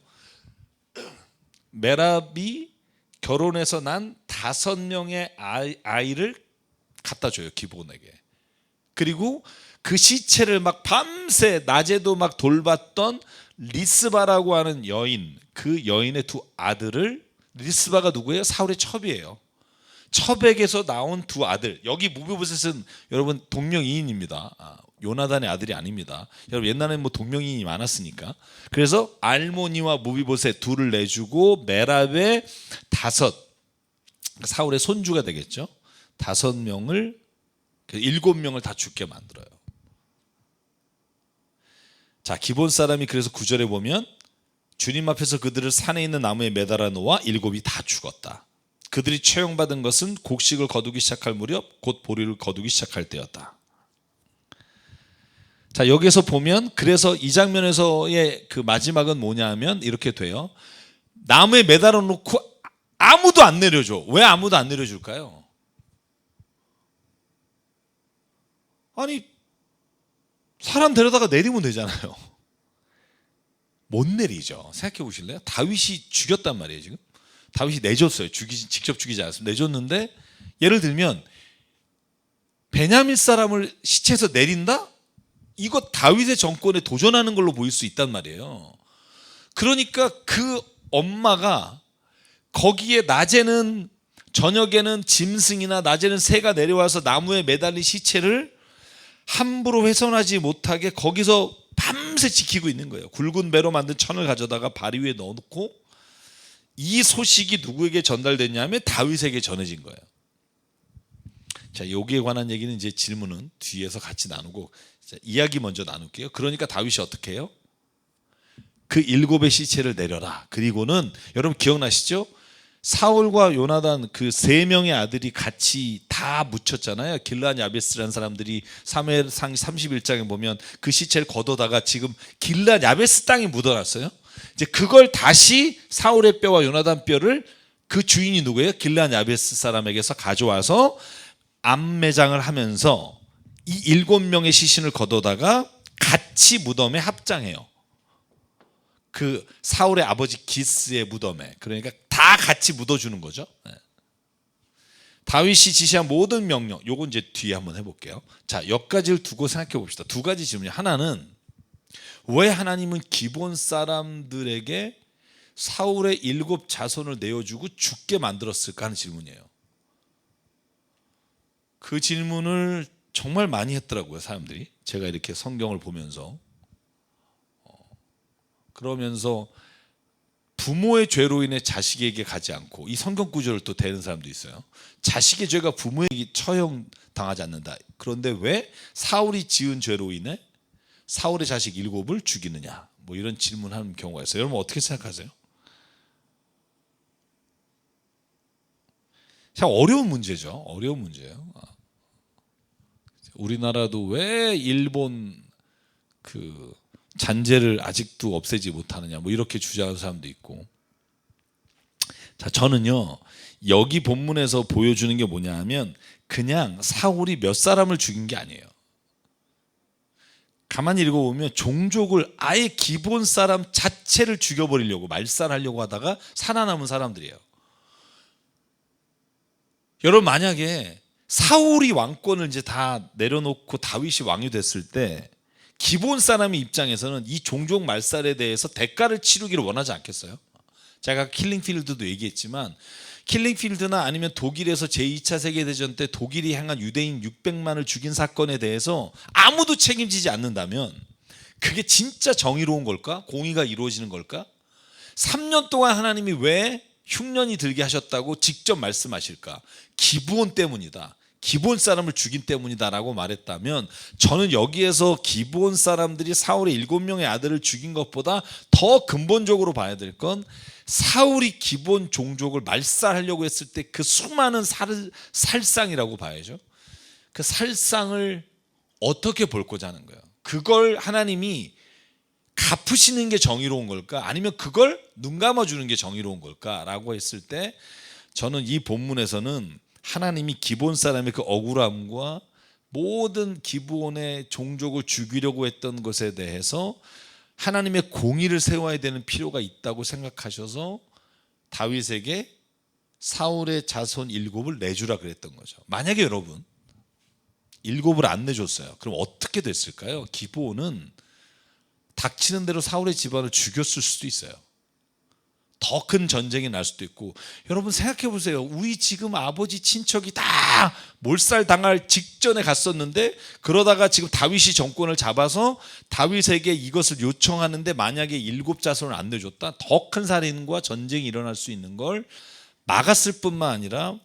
메랍이 결혼해서 난 5명의 아이를 갖다 줘요, 기브온에게. 그리고 그 시체를 막 밤새 낮에도 막 돌봤던 리스바라고 하는 여인, 그 여인의 2 아들을, 리스바가 누구예요? 사울의 첩이에요. 첩에게서 나온 2 아들. 여기 무비보셋은 여러분 동명이인입니다. 요나단의 아들이 아닙니다. 여러분, 옛날에는 뭐 동명이인이 많았으니까. 그래서 알모니와 무비보셋 2를 내주고 메랍의 5, 사울의 손주가 되겠죠. 5명을, 7명을 다 죽게 만들어요. 자, 기본 사람이 그래서 9절에 보면, 주님 앞에서 그들을 산에 있는 나무에 매달아 놓아 7이 다 죽었다. 그들이 처형받은 것은 곡식을 거두기 시작할 무렵 곧 보리를 거두기 시작할 때였다. 자, 여기서 보면, 그래서 이 장면에서의 그 마지막은 뭐냐 하면 이렇게 돼요. 나무에 매달아 놓고 아무도 안 내려줘. 왜 아무도 안 내려줄까요? 아니, 사람 데려다가 내리면 되잖아요. 못 내리죠. 생각해 보실래요? 다윗이 죽였단 말이에요. 지금 다윗이 내줬어요. 직접 죽이지 않았습니다. 내줬는데, 예를 들면 베냐민 사람을 시체에서 내린다? 이거 다윗의 정권에 도전하는 걸로 보일 수 있단 말이에요. 그러니까 그 엄마가 거기에 낮에는, 저녁에는 짐승이나 낮에는 새가 내려와서 나무에 매달린 시체를 함부로 훼손하지 못하게 거기서 밤새 지키고 있는 거예요. 굵은 배로 만든 천을 가져다가 바위 위에 넣어놓고, 이 소식이 누구에게 전달됐냐면 다윗에게 전해진 거예요. 자, 여기에 관한 얘기는 이제 질문은 뒤에서 같이 나누고, 자, 이야기 먼저 나눌게요. 그러니까 다윗이 어떻게 해요? 그 7의 시체를 내려라. 그리고는 여러분 기억나시죠? 사울과 요나단 그 3명의 아들이 같이 다 묻혔잖아요. 길르앗 야베스라는 사람들이 사무엘상 31장에 보면 그 시체를 걷어다가 지금 길르앗 야베스 땅에 묻어놨어요. 이제 그걸 다시 사울의 뼈와 요나단 뼈를 그 주인이 누구예요? 길르앗 야베스 사람에게서 가져와서 암매장을 하면서 이 7명의 시신을 걷어다가 같이 무덤에 합장해요. 그 사울의 아버지 기스의 무덤에. 그러니까 다 같이 묻어주는 거죠. 다윗이 지시한 모든 명령, 요건 이제 뒤에 한번 해볼게요. 자, 여기까지를 두고 생각해 봅시다. 두 가지 질문이, 하나는 왜 하나님은 기본 사람들에게 사울의 7 자손을 내어주고 죽게 만들었을까 하는 질문이에요. 그 질문을 정말 많이 했더라고요, 사람들이. 제가 이렇게 성경을 보면서. 그러면서 부모의 죄로 인해 자식에게 가지 않고, 이 성경 구절을 또 대는 사람도 있어요. 자식의 죄가 부모에게 처형당하지 않는다. 그런데 왜 사울이 지은 죄로 인해 사울의 자식 7을 죽이느냐, 뭐 이런 질문하는 경우가 있어요. 여러분 어떻게 생각하세요? 참 어려운 문제죠. 어려운 문제예요. 우리나라도 왜 일본 그 잔재를 아직도 없애지 못하느냐, 뭐 이렇게 주장하는 사람도 있고. 자, 저는요, 여기 본문에서 보여주는 게 뭐냐 하면 그냥 사울이 몇 사람을 죽인 게 아니에요. 가만히 읽어보면 종족을, 아예 기본 사람 자체를 죽여버리려고, 말살하려고 하다가 살아남은 사람들이에요. 여러분, 만약에 사울이 왕권을 이제 다 내려놓고 다윗이 왕이 됐을 때 기본 사람의 입장에서는 이 종족 말살에 대해서 대가를 치르기를 원하지 않겠어요? 제가 킬링필드도 얘기했지만, 킬링필드나 아니면 독일에서 제2차 세계대전 때 독일이 향한 유대인 600만을 죽인 사건에 대해서 아무도 책임지지 않는다면 그게 진짜 정의로운 걸까? 공의가 이루어지는 걸까? 3년 동안 하나님이 왜 흉년이 들게 하셨다고 직접 말씀하실까? 기브온 때문이다, 기본 사람을 죽인 때문이다라고 말했다면, 저는 여기에서 기본 사람들이 사울의 7명의 아들을 죽인 것보다 더 근본적으로 봐야 될 건, 사울이 기본 종족을 말살하려고 했을 때 그 수많은 살상이라고 봐야죠. 그 살상을 어떻게 볼고자 하는 거예요? 그걸 하나님이 갚으시는 게 정의로운 걸까? 아니면 그걸 눈 감아주는 게 정의로운 걸까? 라고 했을 때 저는 이 본문에서는 하나님이 기본 사람의 그 억울함과 모든 기브온의 종족을 죽이려고 했던 것에 대해서 하나님의 공의를 세워야 되는 필요가 있다고 생각하셔서 다윗에게 사울의 자손 7을 내주라 그랬던 거죠. 만약에 여러분 7을 안 내줬어요, 그럼 어떻게 됐을까요? 기브온은 닥치는 대로 사울의 집안을 죽였을 수도 있어요. 더 큰 전쟁이 날 수도 있고. 여러분 생각해 보세요. 우리 지금 아버지 친척이 다 몰살당할 직전에 갔었는데, 그러다가 지금 다윗이 정권을 잡아서 다윗에게 이것을 요청하는데 만약에 7 자손을 안 내줬다, 더 큰 살인과 전쟁이 일어날 수 있는 걸 막았을 뿐만 아니라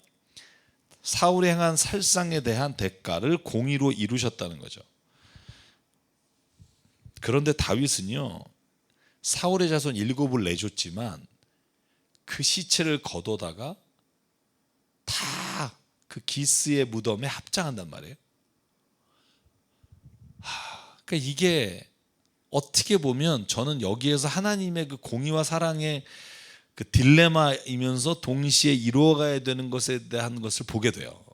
사울이 행한 살상에 대한 대가를 공의로 이루셨다는 거죠. 그런데 다윗은요, 사울의 자손 7을 내줬지만 그 시체를 거둬다가 다 그 기스의 무덤에 합장한단 말이에요. 그러니까 이게 어떻게 보면 저는 여기에서 하나님의 그 공의와 사랑의 그 딜레마이면서 동시에 이루어가야 되는 것에 대한 것을 보게 돼요.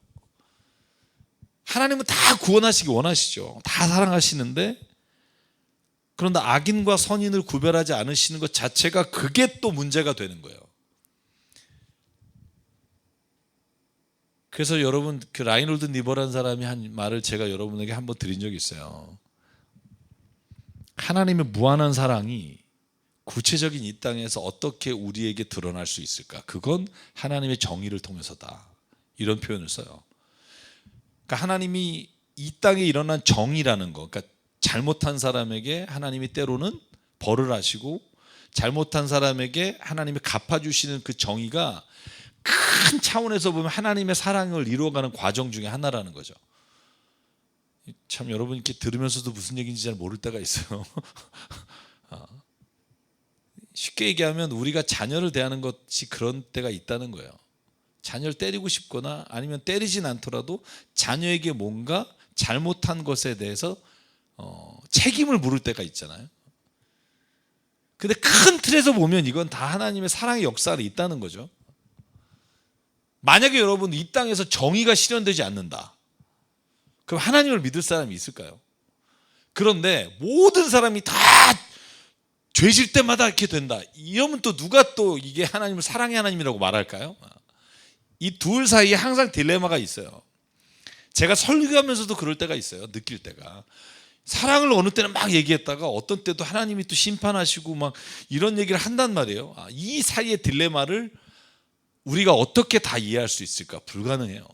하나님은 다 구원하시기 원하시죠. 다 사랑하시는데, 그런데 악인과 선인을 구별하지 않으시는 것 자체가 그게 또 문제가 되는 거예요. 그래서 여러분, 그 라이놀드 니버라는 사람이 한 말을 제가 여러분에게 한번 드린 적이 있어요. 하나님의 무한한 사랑이 구체적인 이 땅에서 어떻게 우리에게 드러날 수 있을까? 그건 하나님의 정의를 통해서다, 이런 표현을 써요. 그러니까 하나님이 이 땅에 일어난 정의라는 거, 그러니까 잘못한 사람에게 하나님이 때로는 벌을 하시고 잘못한 사람에게 하나님이 갚아주시는 그 정의가 큰 차원에서 보면 하나님의 사랑을 이루어가는 과정 중에 하나라는 거죠. 참 여러분 이렇게 들으면서도 무슨 얘기인지 잘 모를 때가 있어요. 쉽게 얘기하면 우리가 자녀를 대하는 것이 그런 때가 있다는 거예요. 자녀를 때리고 싶거나 아니면 때리진 않더라도 자녀에게 뭔가 잘못한 것에 대해서 책임을 물을 때가 있잖아요. 근데 큰 틀에서 보면 이건 다 하나님의 사랑의 역사가 있다는 거죠. 만약에 여러분 이 땅에서 정의가 실현되지 않는다, 그럼 하나님을 믿을 사람이 있을까요? 그런데 모든 사람이 다 죄질 때마다 이렇게 된다, 이러면 또 누가 또 이게 하나님을 사랑의 하나님이라고 말할까요? 이 둘 사이에 항상 딜레마가 있어요. 제가 설교하면서도 그럴 때가 있어요. 느낄 때가. 사랑을 어느 때는 막 얘기했다가 어떤 때도 하나님이 또 심판하시고 막 이런 얘기를 한단 말이에요. 이 사이의 딜레마를 우리가 어떻게 다 이해할 수 있을까? 불가능해요.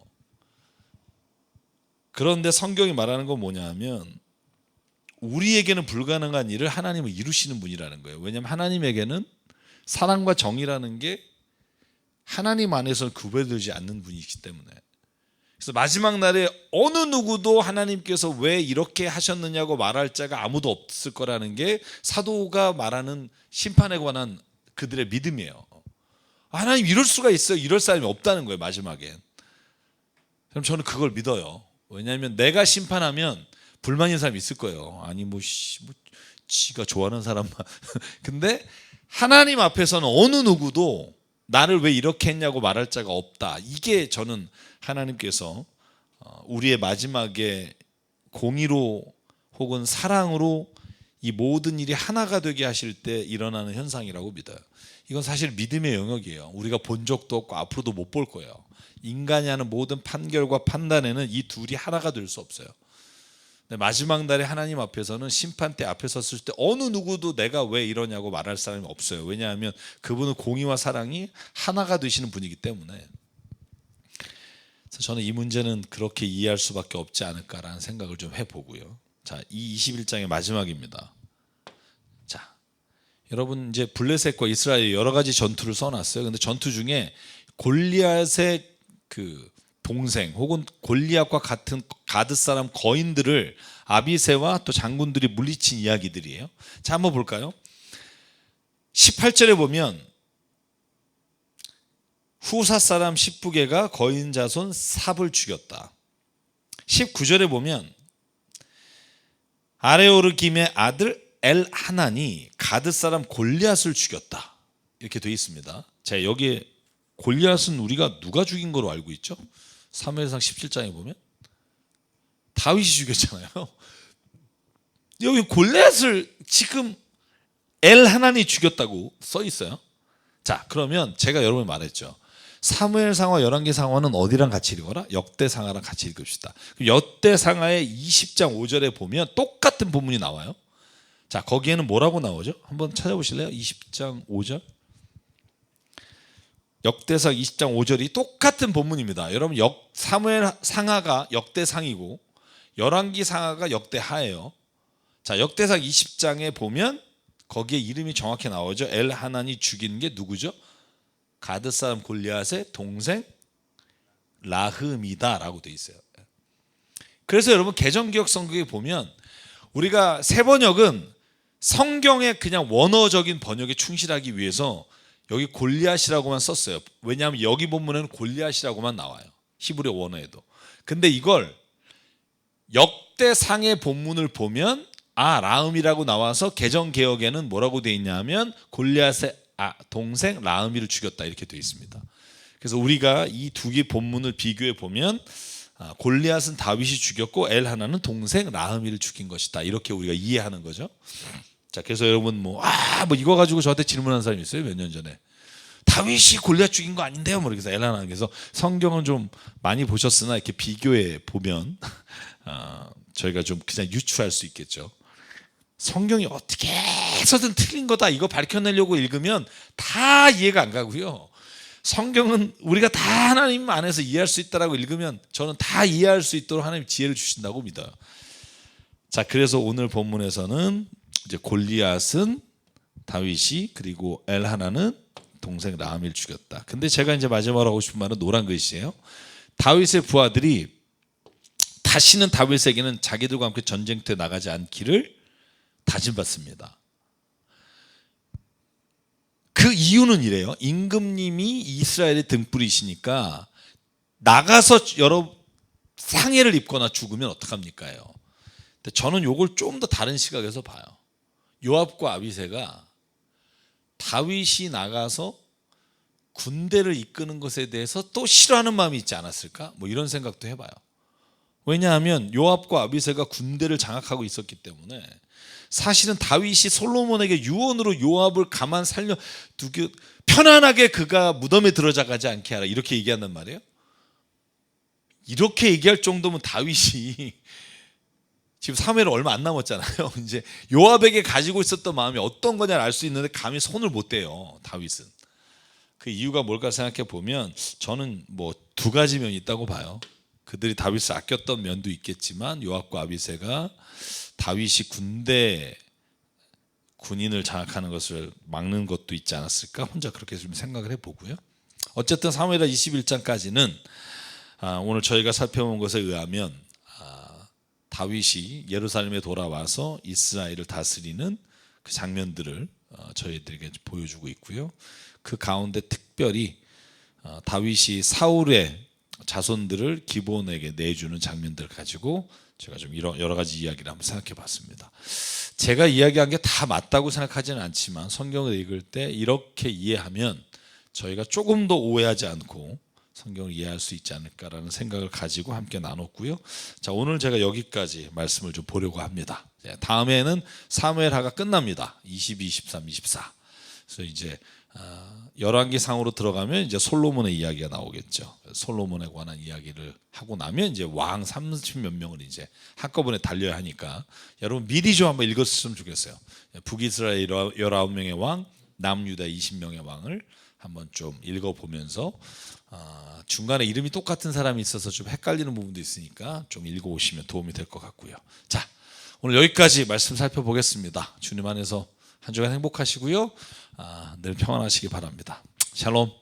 그런데 성경이 말하는 건 뭐냐 하면 우리에게는 불가능한 일을 하나님은 이루시는 분이라는 거예요. 왜냐하면 하나님에게는 사랑과 정의라는 게 하나님 안에서 구별되지 않는 분이기 때문에. 그래서 마지막 날에 어느 누구도 하나님께서 왜 이렇게 하셨느냐고 말할 자가 아무도 없을 거라는 게 사도가 말하는 심판에 관한 그들의 믿음이에요. 하나님 이럴 수가 있어요. 이럴 사람이 없다는 거예요, 마지막엔. 그럼 저는 그걸 믿어요. 왜냐하면 내가 심판하면 불만인 사람이 있을 거예요. 아니 지가 좋아하는 사람만. 근데 하나님 앞에서는 어느 누구도 나를 왜 이렇게 했냐고 말할 자가 없다. 이게 저는 하나님께서 우리의 마지막에 공의로 혹은 사랑으로 이 모든 일이 하나가 되게 하실 때 일어나는 현상이라고 믿어요. 이건 사실 믿음의 영역이에요. 우리가 본 적도 없고 앞으로도 못 볼 거예요. 인간이 하는 모든 판결과 판단에는 이 둘이 하나가 될 수 없어요. 마지막 날에 하나님 앞에서는 심판대 앞에 섰을 때 어느 누구도 내가 왜 이러냐고 말할 사람이 없어요. 왜냐하면 그분은 공의와 사랑이 하나가 되시는 분이기 때문에. 그래서 저는 이 문제는 그렇게 이해할 수밖에 없지 않을까라는 생각을 좀 해보고요. 자, 이 21장의 마지막입니다. 자, 여러분 이제 블레셋과 이스라엘 여러 가지 전투를 써놨어요. 근데 전투 중에 골리앗의 그 동생 혹은 골리앗과 같은 가드 사람 거인들을 아비새와 또 장군들이 물리친 이야기들이에요. 자, 한번 볼까요? 18절에 보면 후사 사람 십부게가 거인 자손 삽을 죽였다. 19절에 보면 아레오르김의 아들 엘하난이 가드 사람 골리앗을 죽였다. 이렇게 되어 있습니다. 자, 여기에 골리앗은 우리가 누가 죽인 거로 알고 있죠? 사무엘상 17장에 보면 다윗이 죽였잖아요. 여기 골리앗을 지금 엘하난이 죽였다고 써 있어요. 자, 그러면 제가 여러분에 말했죠. 사무엘상과 열왕기상하는 어디랑 같이 읽어라? 역대상하랑 같이 읽읍시다. 역대상하의 20장 5절에 보면 똑같은 본문이 나와요. 자, 거기에는 뭐라고 나오죠? 한번 찾아보실래요? 20장 5절. 역대상 20장 5절이 똑같은 본문입니다. 여러분 사무엘 상하가 역대상이고 열왕기 상하가 역대하예요. 자, 역대상 20장에 보면 거기에 이름이 정확히 나오죠. 엘하난이 죽인 게 누구죠? 가드 사람 골리앗의 동생 라흠이다라고 돼 있어요. 그래서 여러분 개정기억 성경에 보면 우리가 새 번역은 성경의 그냥 원어적인 번역에 충실하기 위해서 여기 골리앗이라고만 썼어요. 왜냐하면 여기 본문에는 골리앗이라고만 나와요. 히브리 원어에도. 근데 이걸 역대상의 본문을 보면 라음이라고 나와서 개정개혁에는 뭐라고 돼 있냐면 골리앗의 동생 라음이를 죽였다 이렇게 돼 있습니다. 그래서 우리가 이 두 개 본문을 비교해 보면 골리앗은 다윗이 죽였고 엘하나는 동생 라음이를 죽인 것이다. 이렇게 우리가 이해하는 거죠. 자, 그래서 여러분 뭐 이거 가지고 저한테 질문한 사람이 있어요. 몇 년 전에. 다윗이 골리앗 죽인 거 아닌데요? 뭐 그래서 엘하나께서 성경은 좀 많이 보셨으나 이렇게 비교해 보면 저희가 좀 그냥 유추할 수 있겠죠. 성경이 어떻게 해서든 틀린 거다 이거 밝혀내려고 읽으면 다 이해가 안 가고요. 성경은 우리가 다 하나님 안에서 이해할 수 있다라고 읽으면 저는 다 이해할 수 있도록 하나님 지혜를 주신다고 믿어요. 자, 그래서 오늘 본문에서는 이제 골리앗은 다윗이 그리고 엘하나는 동생 라함을 죽였다. 근데 제가 이제 마지막으로 하고 싶은 말은 노란 글씨예요. 다윗의 부하들이 다시는 다윗에게는 자기들과 함께 전쟁터에 나가지 않기를 다짐받습니다. 그 이유는 이래요. 임금님이 이스라엘의 등불이시니까 나가서 여러 상해를 입거나 죽으면 어떡합니까? 근데 저는 이걸 좀 더 다른 시각에서 봐요. 요압과 아비새가 다윗이 나가서 군대를 이끄는 것에 대해서 또 싫어하는 마음이 있지 않았을까? 뭐 이런 생각도 해봐요. 왜냐하면 요압과 아비새가 군대를 장악하고 있었기 때문에 사실은 다윗이 솔로몬에게 유언으로 요압을 가만 살려두기 편안하게 그가 무덤에 들어가지 않게 하라 이렇게 얘기한단 말이에요. 이렇게 얘기할 정도면 다윗이 지금 사무엘 얼마 안 남았잖아요. 이제 요압에게 가지고 있었던 마음이 어떤 거냐를 알 수 있는데 감히 손을 못 대요. 다윗은. 그 이유가 뭘까 생각해 보면 저는 뭐 두 가지 면이 있다고 봐요. 그들이 다윗을 아꼈던 면도 있겠지만 요압과 아비새가 다윗이 군인을 장악하는 것을 막는 것도 있지 않았을까 혼자 그렇게 좀 생각을 해보고요. 어쨌든 사무엘하 21장까지는 오늘 저희가 살펴본 것에 의하면 다윗이 예루살렘에 돌아와서 이스라엘을 다스리는 그 장면들을 저희들에게 보여주고 있고요. 그 가운데 특별히 다윗이 사울의 자손들을 기브온에게 내주는 장면들을 가지고 제가 좀 여러 가지 이야기를 한번 생각해 봤습니다. 제가 이야기한 게 다 맞다고 생각하지는 않지만 성경을 읽을 때 이렇게 이해하면 저희가 조금 더 오해하지 않고 성경을 이해할 수 있지 않을까라는 생각을 가지고 함께 나눴고요. 자, 오늘 제가 여기까지 말씀을 좀 보려고 합니다. 다음에는 사무엘하가 끝납니다. 22, 23, 24. 그래서 이제 열왕기 상으로 들어가면 이제 솔로몬의 이야기가 나오겠죠. 솔로몬에 관한 이야기를 하고 나면 이제 왕 30몇 명을 이제 한꺼번에 달려야 하니까 여러분 미리 좀 한번 읽었으면 좋겠어요. 북이스라엘 19명의 왕, 남유다 20명의 왕을 한번 좀 읽어보면서 중간에 이름이 똑같은 사람이 있어서 좀 헷갈리는 부분도 있으니까 좀 읽어오시면 도움이 될 것 같고요. 자, 오늘 여기까지 말씀 살펴보겠습니다. 주님 안에서 한 주간 행복하시고요. 늘 평안하시기 바랍니다. 샬롬.